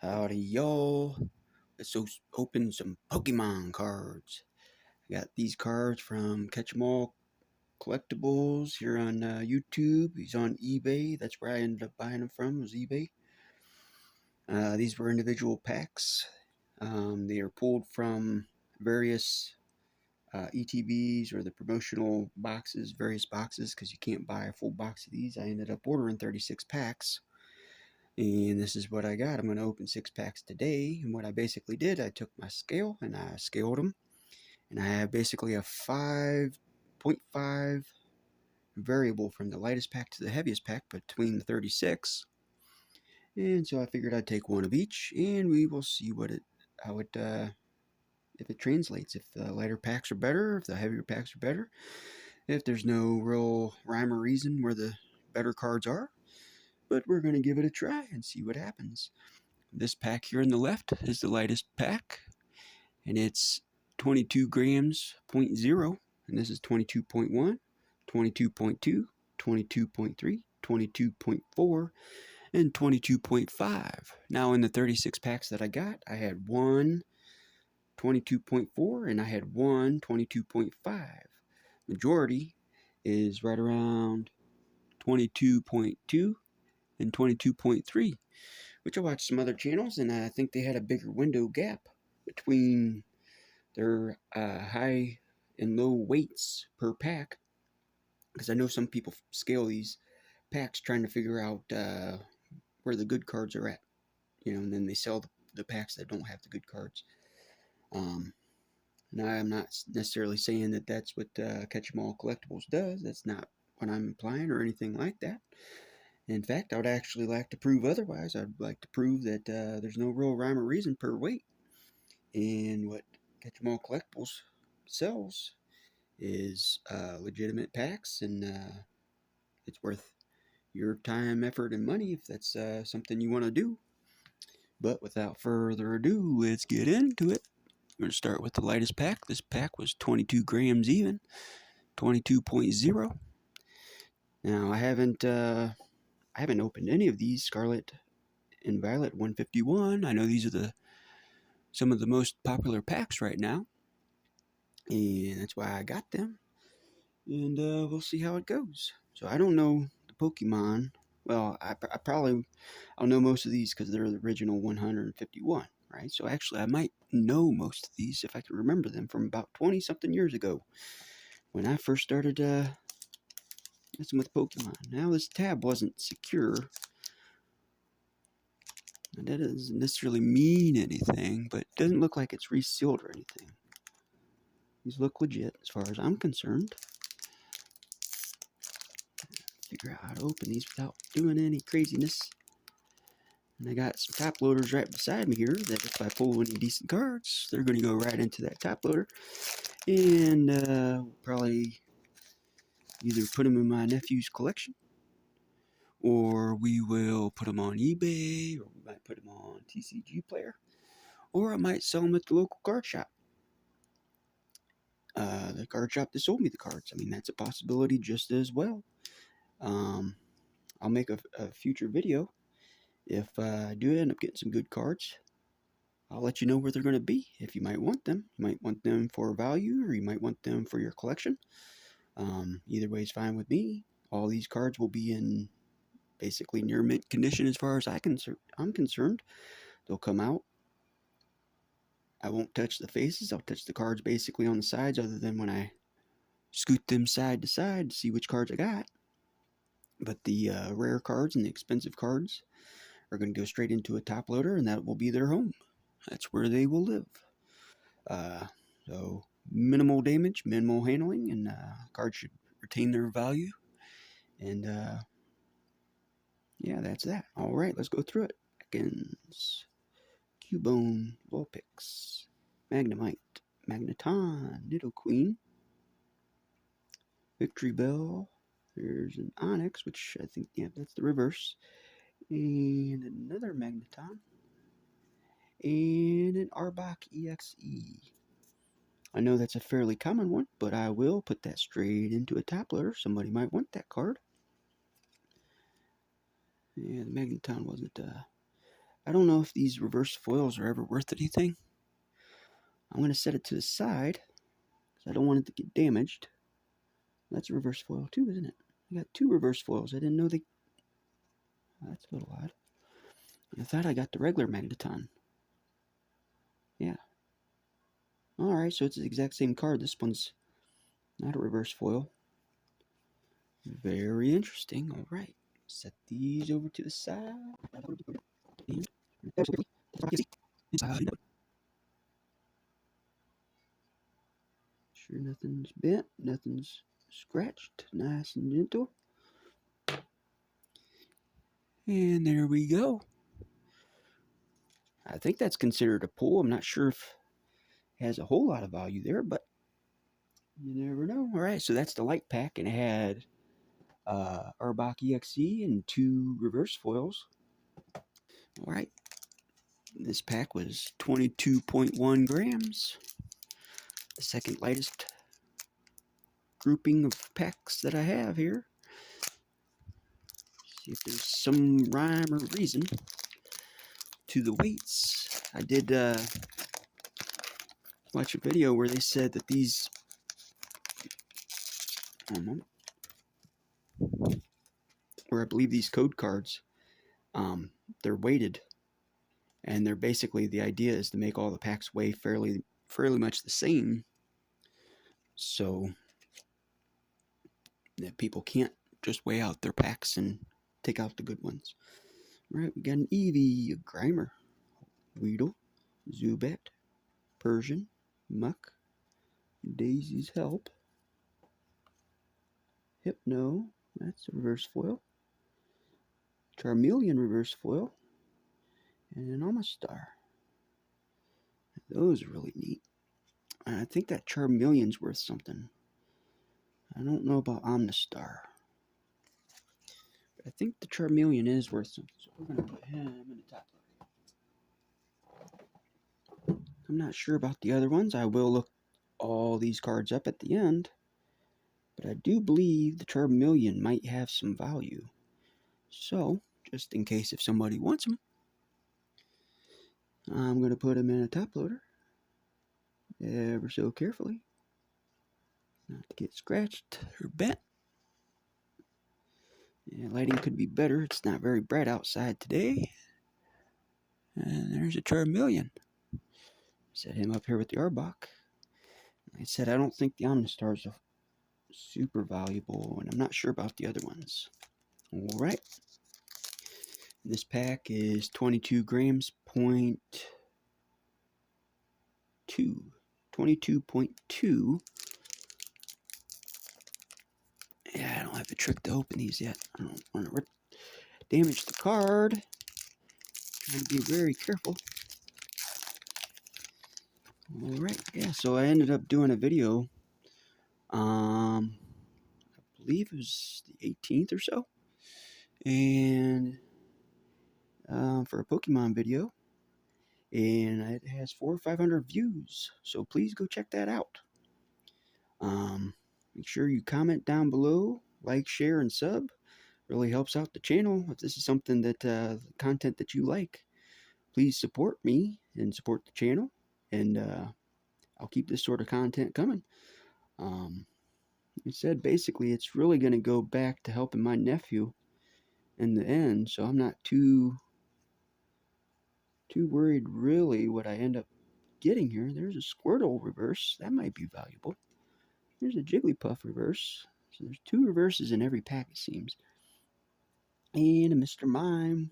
Howdy, y'all. Let's open some Pokemon cards. I got these cards from Catch 'em All Collectibles here on YouTube. He's on eBay. That's where I ended up buying them from, was eBay. These were individual packs. They are pulled from various ETBs or the promotional boxes, various boxes, because you can't buy a full box of these. I ended up ordering 36 packs. And this is what I got. I'm going to open 6 packs today. And what I basically did, I took my scale and I scaled them. And I have basically a 5.5 variable from the lightest pack to the heaviest pack between the 36. And so I figured I'd take one of each, and we will see if it translates. If the lighter packs are better, if the heavier packs are better, if there's no real rhyme or reason where the better cards are. But we're going to give it a try and see what happens. This pack here on the left is the lightest pack, and it's 22 grams, 0.0, and this is 22.1, 22.2, 22.3, 22.4, and 22.5. Now in the 36 packs that I got, I had one 22.4 and I had one 22.5. Majority is right around 22.2 and 22.3, which I watched some other channels, and I think they had a bigger window gap between their high and low weights per pack, because I know some people scale these packs trying to figure out where the good cards are at, and then they sell the packs that don't have the good cards. Now, I'm not necessarily saying that that's what Catch 'em All Collectibles does. That's not what I'm implying or anything like that. In fact, I would actually like to prove otherwise. I'd like to prove that there's no real rhyme or reason per weight. And what Catch 'em All Collectibles sells is legitimate packs, and it's worth your time, effort, and money if that's something you want to do. But without further ado, let's get into it. We're going to start with the lightest pack. This pack was 22 grams even, 22.0. Now, I haven't opened any of these Scarlet and Violet 151. I know these are some of the most popular packs right now, and that's why I got them. And we'll see how it goes. So I don't know the Pokemon. Well, I'll know most of these because they're the original 151, right? So actually, I might know most of these if I can remember them from about 20-something years ago when I first started messing with Pokemon. Now, this tab wasn't secure. And that doesn't necessarily mean anything, but it doesn't look like it's resealed or anything. These look legit as far as I'm concerned. Figure out how to open these without doing any craziness. And I got some top loaders right beside me here that if I pull any decent cards, they're going to go right into that top loader. And we'll probably either put them in my nephew's collection, or we will put them on eBay, or we might put them on TCG Player, or I might sell them at the local card shop. The card shop that sold me the cards. I mean, that's a possibility just as well. I'll make a future video. If I do end up getting some good cards, I'll let you know where they're going to be. If you might want them. You might want them for value, or you might want them for your collection. Either way is fine with me. All these cards will be in basically near mint condition as far as I'm concerned. They'll come out. I won't touch the faces. I'll touch the cards basically on the sides, other than when I scoot them side to side to see which cards I got. But the rare cards and the expensive cards are going to go straight into a top loader, and that will be their home. That's where they will live. So minimal damage, minimal handling, and cards should retain their value. And yeah, that's that. All right, let's go through it. Ekans, Cubone, Vulpix, Magnemite, Magneton, Nidoqueen, Victory Bell. There's an Onyx, which I think, yeah, that's the reverse. And another Magneton. And an Arbok EXE. I know that's a fairly common one, but I will put that straight into a top loader. Somebody might want that card. Yeah, the Magneton wasn't I don't know if these reverse foils are ever worth anything. I'm going to set it to the side because I don't want it to get damaged. That's a reverse foil too, isn't it? I got 2 reverse foils. I didn't know they... That's a little odd. I thought I got the regular Magneton. Yeah. Alright, so it's the exact same card. This one's not a reverse foil. Very interesting. Alright. Set these over to the side. Sure nothing's bent, nothing's scratched. Nice and gentle. And there we go. I think that's considered a pull. I'm not sure if it has a whole lot of value there, but you never know. Alright, so that's the light pack, and it had Arbok EXE and 2 reverse foils. Alright, this pack was 22.1 grams. The second lightest grouping of packs that I have here. See if there's some rhyme or reason to the weights. I did watch a video where they said that these where I believe these code cards, they're weighted, and they're basically, the idea is to make all the packs weigh fairly much the same, so that people can't just weigh out their packs and take out the good ones. Alright, we got an Eevee, a Grimer, Weedle, Zubat, Persian, Muck, Daisy's Help, Hypno, that's a reverse foil, Charmeleon reverse foil, and an Amistar. Those are really neat. I think that Charmeleon's worth something. I don't know about Omnistar, but I think the Charmeleon is worth something, so we're going to put him in the top loader. I'm not sure about the other ones. I will look all these cards up at the end, but I do believe the Charmeleon might have some value. So, just in case if somebody wants them, I'm going to put him in a top loader ever so carefully, not to get scratched or bent. Yeah, lighting could be better. It's not very bright outside today. And there's a Charmeleon. Set him up here with the Arbok. Like I said, I don't think the Omnistars are super valuable, and I'm not sure about the other ones. Alright. This pack is 22 grams, 22.2. Yeah, I don't have the trick to open these yet. I don't want to damage the card. Trying to be very careful. Alright, yeah, so I ended up doing a video. I believe it was the 18th or so. And for a Pokemon video. And it has 400 or 500 views. So please go check that out. Make sure you comment down below, like, share, and sub. Really helps out the channel. If this is something that content that you like, please support me and support the channel, and I'll keep this sort of content coming. Like I said, basically it's really going to go back to helping my nephew in the end, so I'm not too worried really what I end up getting here. There's a Squirtle reverse. That might be valuable. Here's a Jigglypuff reverse. So there's 2 reverses in every pack, it seems. And a Mr. Mime,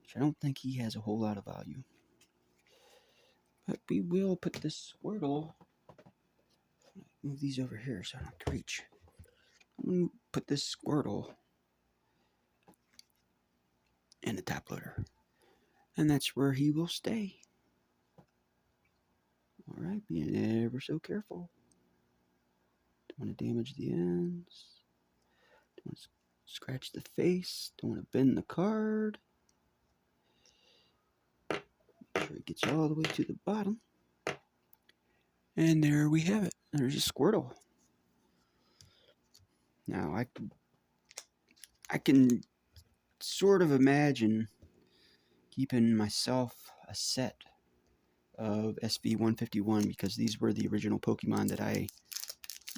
which I don't think he has a whole lot of value. But we will put this Squirtle... Move these over here so I don't have to reach. I'm going to put this Squirtle in the top loader. And that's where he will stay. Alright, being ever so careful. Don't want to damage the ends. Don't want to scratch the face. Don't want to bend the card. Make sure it gets all the way to the bottom. And there we have it. There's a Squirtle. Now I can sort of imagine keeping myself a set of SV-151 because these were the original Pokemon that I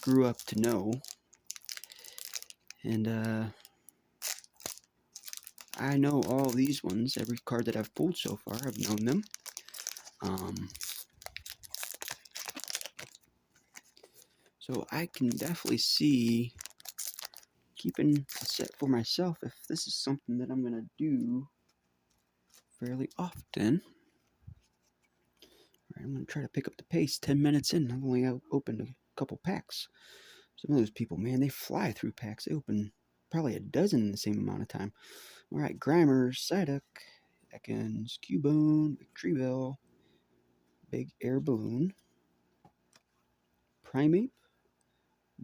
grew up to know. And I know all these ones. Every card that I've pulled so far, I've known them. So I can definitely see keeping a set for myself if this is something that I'm going to do fairly often. All right, I'm going to try to pick up the pace. 10 minutes in, I've only opened a couple packs. Some of those people, man, they fly through packs. They open probably a dozen in the same amount of time. All right, Grimer, Psyduck, Ekans, Cubone, Victreebel, Big Air Balloon, Primeape,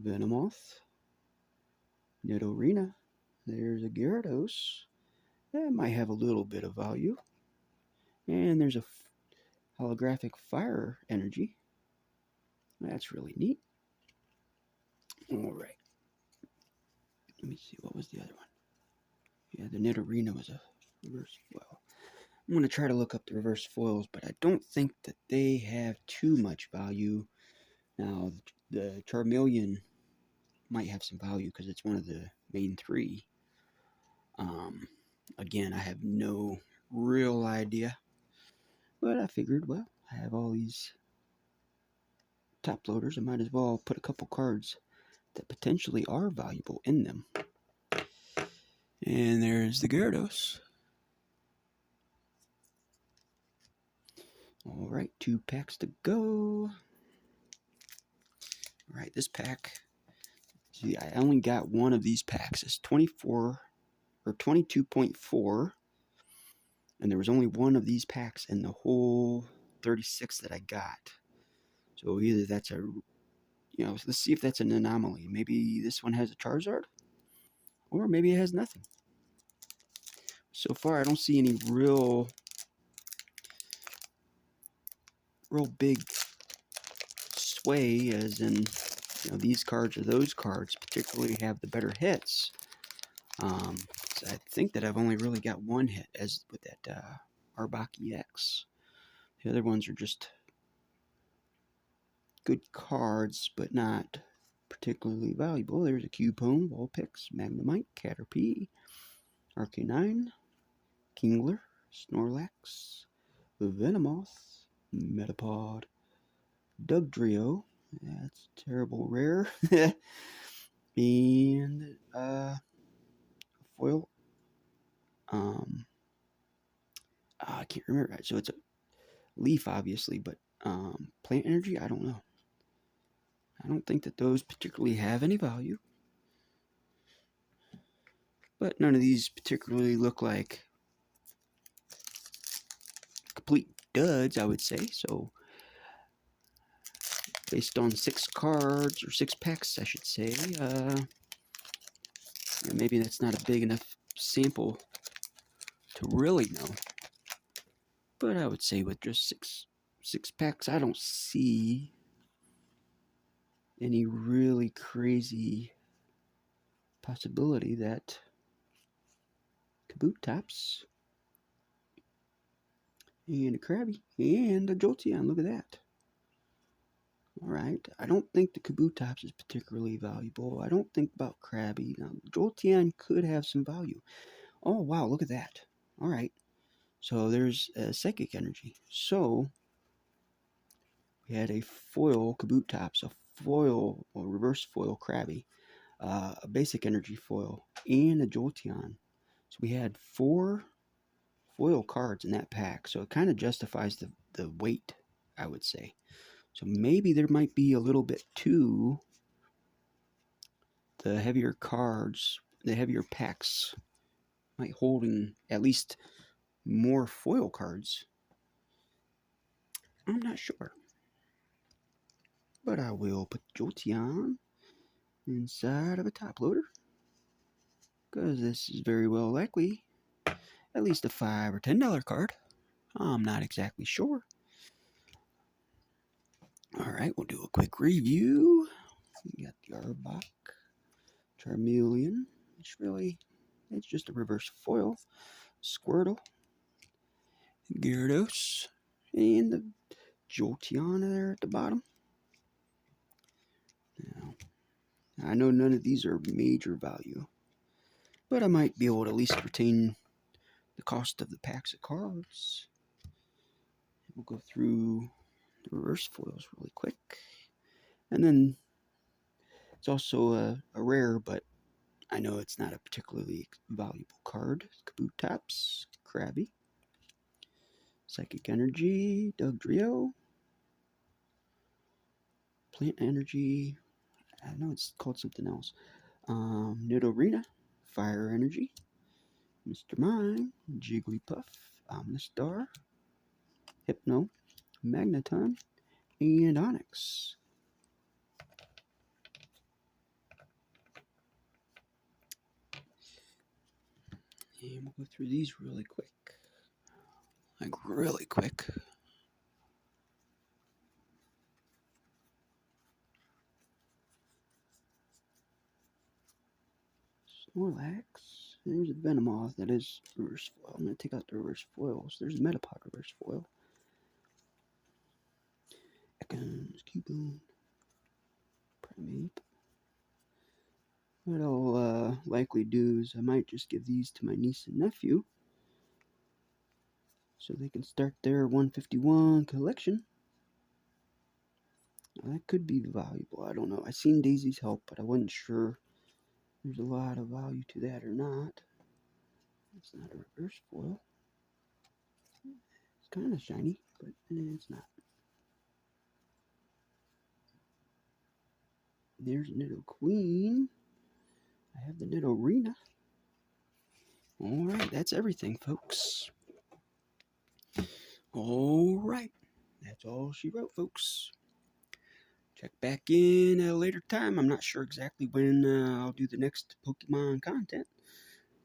Venomoth, Nidorina. There's a Gyarados. That might have a little bit of value. And there's a holographic fire energy. That's really neat. All right. Let me see. What was the other one? Yeah, the Nidorina was a reverse foil. I'm going to try to look up the reverse foils, but I don't think that they have too much value. Now, the Charmeleon might have some value because it's one of the main three. Again, I have no real idea. But I figured, well, I have all these top loaders. I might as well put a couple cards that potentially are valuable in them. And there's the Gyarados. All right, 2 packs to go. All right, this pack. See, I only got one of these packs. It's 24 or 22.4. And there was only one of these packs in the whole 36 that I got. So either that's a, let's see if that's an anomaly. Maybe this one has a Charizard, or maybe it has nothing. So far, I don't see any real big sway, as in, these cards or those cards particularly have the better hits. So I think that I've only really got one hit, as with that Arbok EX. The other ones are just good cards, but not particularly valuable. There's a Cubone, Vulpix, Magnemite, Caterpie, Arcanine, Kingler, Snorlax, Venomoth, Metapod, Dugtrio, that's terrible rare, and foil. I can't remember. So it's a leaf, obviously, but plant energy, I don't know. I don't think that those particularly have any value. But none of these particularly look like complete duds, I would say. So based on 6 cards, or 6 packs, I should say, maybe that's not a big enough sample to really know. But I would say with just six packs, I don't see any really crazy possibility that Kabutops and a Krabby and a Jolteon. Look at that. Alright, I don't think the Kabutops is particularly valuable. I don't think about Krabby. Now, Jolteon could have some value. Oh, wow, look at that. Alright, so there's a Psychic Energy. So, we had a foil Kabutops, a foil, or reverse foil Krabby, a basic energy foil, and a Jolteon. So we had 4 foil cards in that pack. So it kind of justifies the weight, I would say. So maybe there might be a little bit to the heavier cards, the heavier packs, might holding at least more foil cards. I'm not sure. But I will put Jolteon inside of a top loader, because this is very well likely at least a $5 or $10 card. I'm not exactly sure. Alright, we'll do a quick review. We got the Arbok, Charmeleon, which really, it's just a reverse foil, Squirtle, Gyarados, and the Jolteon there at the bottom. Now, I know none of these are major value, but I might be able to at least retain the cost of the packs of cards. We'll go through the reverse foils really quick. And then it's also a rare, but I know it's not a particularly valuable card. Kabutops, Krabby, Psychic Energy, Dugtrio, Plant Energy, I know it's called something else. Nidorina, Fire Energy, Mr. Mime, Jigglypuff, Omnistar, Hypno, Magneton, and Onyx. And we'll go through these really quick. Like, really quick. Snorlax. There's a Venomoth that is reverse foil. I'm going to take out the reverse foils. There's a Metapod reverse foil. Ekans, Cubone, Primeape. What I'll likely do is I might just give these to my niece and nephew so they can start their 151 collection. Now, that could be valuable. I don't know. I seen Daisy's help, but I wasn't sure there's a lot of value to that or not. It's not a reverse foil. It's kind of shiny, but it's not. There's Nidoqueen. I have the Nidorina. Alright, that's everything, folks. Alright, that's all she wrote, folks. Check back in at a later time. I'm not sure exactly when I'll do the next Pokemon content,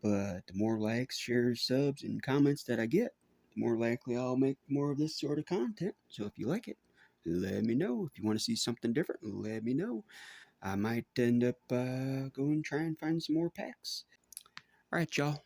but the more likes, shares, subs, and comments that I get, the more likely I'll make more of this sort of content. So if you like it, let me know. If you want to see something different, let me know. I might end up going try and find some more packs. Alright, y'all.